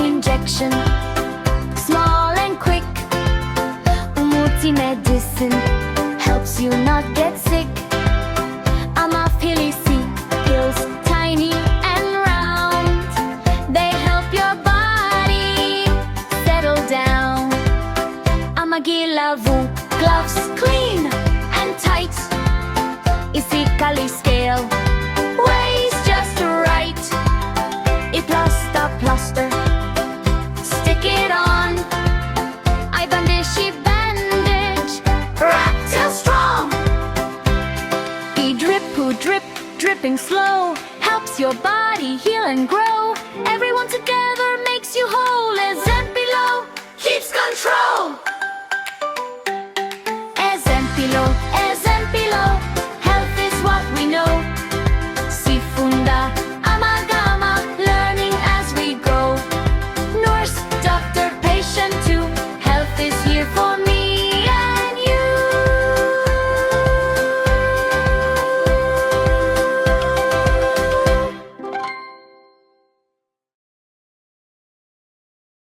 injection, small and quick. Umuti medicine helps you not get sick. Amapilisi pills, tiny and round. They help your body settle down. Amagilavu gloves, clean and tight. Isikali scale weighs just right. Plaster, stick it on. I bandage, wrap till strong. Drip, dripping slow, helps your body heal and grow.